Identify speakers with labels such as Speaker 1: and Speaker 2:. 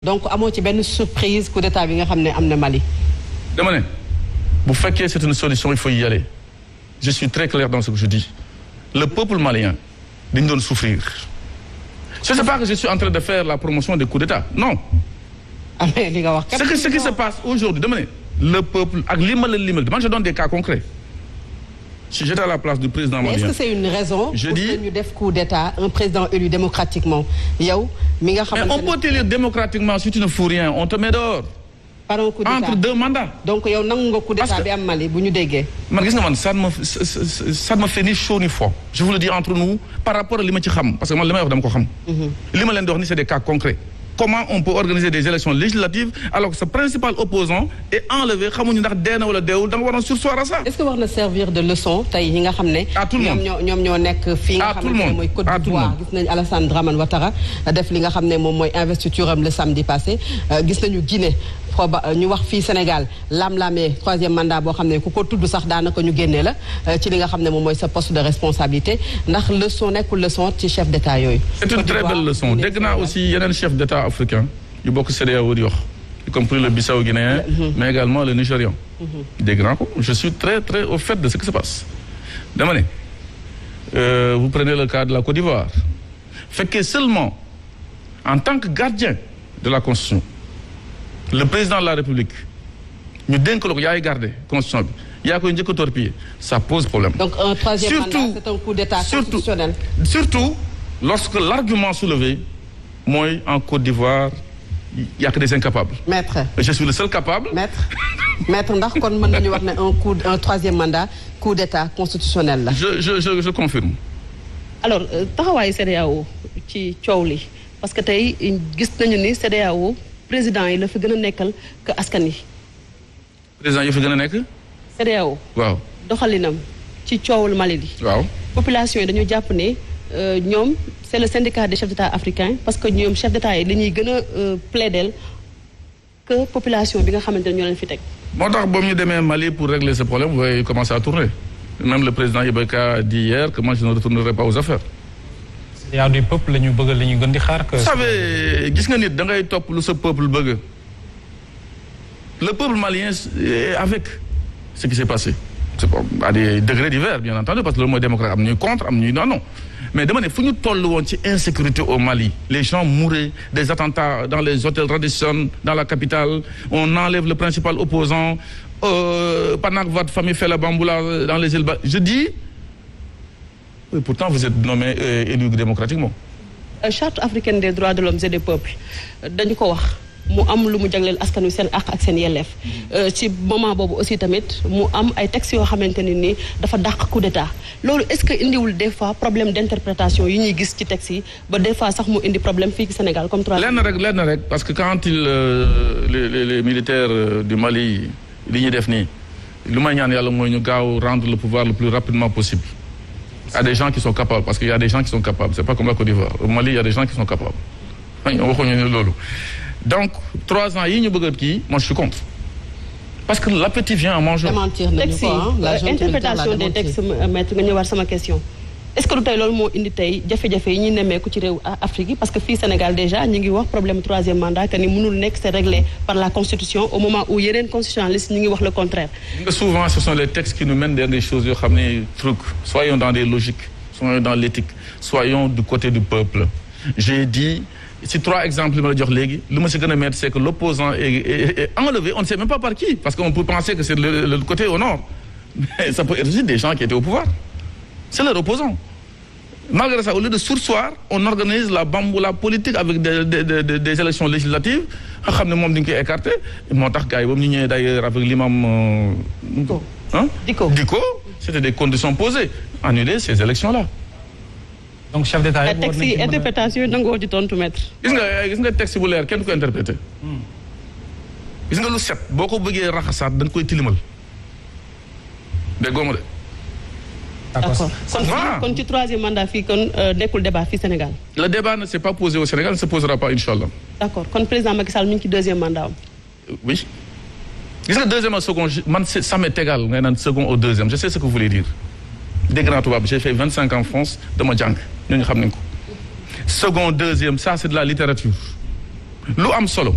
Speaker 1: donc amoo ci benn surprise coup d'état bi nga xam ne am na Mali.
Speaker 2: dama ne bu fekkee c'est une solution il faut y aller je suis très clair dans ce que je dis le peuple malien dañu doon souffrir je ne sais pas que je suis en train de faire la promotion des coups d'état non.
Speaker 1: ah mais li nga wax.
Speaker 2: ce qui se passe aujourd'hui dama ne le peuple ak limal man je donne des cas concrets. si j'étais à la place du président malien.
Speaker 1: mais est-ce que c'est une raison.
Speaker 2: je dis
Speaker 1: pour que ñu def coup d'état un président élu démocratiquement yow mi nga xamante ne.
Speaker 2: mais on peut t'élire démocratiquement si tu ne fous rien on te met dehors.
Speaker 1: par un coup d'état
Speaker 2: entre deux mandats.
Speaker 1: donc yow nangu nga coup d'état bi am Mali bu ñu déggee.
Speaker 2: man gis nga man ça ne me fait ni chaud ni froid. je vous le dis entre nous par rapport à li ma ci xam parce que man li may wax dama ko xam. li ma leen di wax ni c'est des cas concrets. comment on peut organiser des élections législatives alors que ce principal opposant est enlevé xamuñu ndax dee na wala deewul da nga waroon surseoir à ça.
Speaker 1: est-ce que war na servir de leçon tey ñi nga xam ne.
Speaker 2: à tout le monde
Speaker 1: ñoom ñoo nekk fii nga xamante ne mooy Côte d'Ivoire gis nañu Alassane Dramane Ouattara def li nga xam ne moom mooy investiture am le samedi passé gis nañu Guinée ñu wax fii Sénégal lam-lamee troisième mandat boo xam ne ku ko tudd sax daanaka ñu génnee la ci li nga xam ne moom mooy sa poste de responsabilité ndax leçon nekkul leçon ci chef d'état yooyu.
Speaker 2: c'est une très belle leçon dégg naa aussi yeneen chef d'état africain yu bokk CEDEAO di wax y compris le Bissau guinéen mais également le Nigérian dégg naa ko je suis très très au fait de ce qui se passe dama ne vous prenez le cas de la Côte d'Ivoire fekkee seulement en tant que gardien de la Constitution le président de la République ñu dénk la ko yaay garder constitution bi yaa koy njëkk a torpiller ça pose problème.
Speaker 1: donc un troisième mandat c'est un coup d'état constitutionnel.
Speaker 2: surtout lorsque l'argument soulevé mooy en Côte d'Ivoire il y a que des incapables.
Speaker 1: maître
Speaker 2: je suis le seul capable.
Speaker 1: maître ndax kon mën nañu wax ne un troisième mandat coup d'état constitutionnel la.
Speaker 2: je confirme.
Speaker 3: alors taxawaayu CEDEAO ci coow li parce que tey gis nañu ni CEDEAO président yi la fi gën a nekkal que askan yi.
Speaker 2: président yi fi gën a nekk.
Speaker 3: CEDEAO.
Speaker 2: waaw
Speaker 3: doxalinam ci coowul Mali bi.
Speaker 2: waaw
Speaker 3: population yi dañu jàpp ne ñoom c'est le syndicat des chefs d'État africains parce que ñoom chefs d'État yi li ñuy gën a plaider que population bi nga xamante ne ñoo leen fi teg.
Speaker 2: moo tax boobu ñu demee Mali pour régler ce problème vous voyez commencer à tourner même le président Ibeka a dit hier que moi je ne retournerai pas aux affaires.
Speaker 4: y a du peuple la ñu bëgg la ñu gën di xaar que.
Speaker 2: vous savez gis nga nit da ngay topp lu sa peuple bëgg le peuple malien est avec ce qui s'est passé c'est pas à des degrés divers bien entendu parce que loolu mooy démocrate am ñuy contre am ñuy non mais dama ne fu ñu toll woon ci insécurité au Mali les gens mouraient des attentats dans les hôtels Radisson dans la capitale on enlève le principal opposant pendant que votre famille fait la bamboula dans les îles je dis oui, pourtant vous êtes nommé élu démocratiquement.
Speaker 3: Charte africaine des droits de l'homme et des peuples dañu ko wax mu am lu mu jagleel askan wi seen àq ak seen yelleef ci moment boobu aussi tamit mu am ay textes yoo xamante ne ni dafa dàq coup d'état loolu est-ce que indiwul des fois problème d'interprétation yi ñuy gis ci textes yi ba des fois sax mu indi problème fii ci Sénégal comme trois.
Speaker 2: lenn rek parce que quand les militaires du Mali li ñuy def nii lu may ñaan yàlla mooy ñu gaaw rendre le pouvoir le plus rapidement possible. Il y a des gens qui sont capables parce qu'il y a des gens qui sont capables c'est pas comme la Côte d'Ivoire au Mali il y a des gens qui sont capables waxuñu ne loolu donc 3 ans yi ñu bëgg a kii moi je suis contre parce que l'appétit vient en mangeant.
Speaker 1: démentir nañu ko la
Speaker 3: interprétation des textes maître nga ñëwaat sama question est-ce que du tey loolu moo indi tey jafe-jafe yi ñuy nemmeeku ci réew Afrique yi parce que fii Sénégal déjà ñu ngi wax problème troisième mandat que ni mënul nekk c'est réglé par la constitution au moment où yeneen constitutionnalistes ñu ngi wax le contraire.
Speaker 2: souvent ce sont les textes qui nous mènent vers des choses yoo xam ne truc soyons dans des logiques soyons dans l'éthique soyons du côté du peuple j'ai dit ci 3 exemples yi ma la jox léegi lu ma si gën a mettre c'est que l'opposant est enlevé on ne sait même pas par qui parce qu'on peut penser que c'est le côté au nord mais ça peut être aussi des gens qui étaient au pouvoir c'est leur opposant malgré ça au lieu de surseoir on organise la bamboula politique avec des élections législatives nga xam ne moom dañu koy écarter moo tax gars yi boobu ñu ñëwee d'ailleurs avec l'imam Dicko c'était des conditions posées annuler ces élections-là.
Speaker 4: donc chef d'état yi
Speaker 3: texte yi interprétation yi nangoo ci tontu maître.
Speaker 2: gis nga texte bu leer kenn du ko interpréter. gis nga lu set boo ko bëggee raxasaat dañ koy tilimal déggoo ma de.
Speaker 3: d'accord kon ci troisième mandat fii kon nekkul débat fii Sénégal.
Speaker 2: le débat ne s'est pas posé au Sénégal ne se posera pas inchallah.
Speaker 3: d'accord kon président Macky Sall mi ngi ci deuxième mandat am.
Speaker 2: oui gis nga deuxième ak second man ça m'est égal ngay naan second au deuxième je sais ce que vous voulez dire dégg naa tubaab j'ai fait 25 ans en France dama jàng ñooñu xam nañ ko second deuxième ça c'est de la littérature lu am solo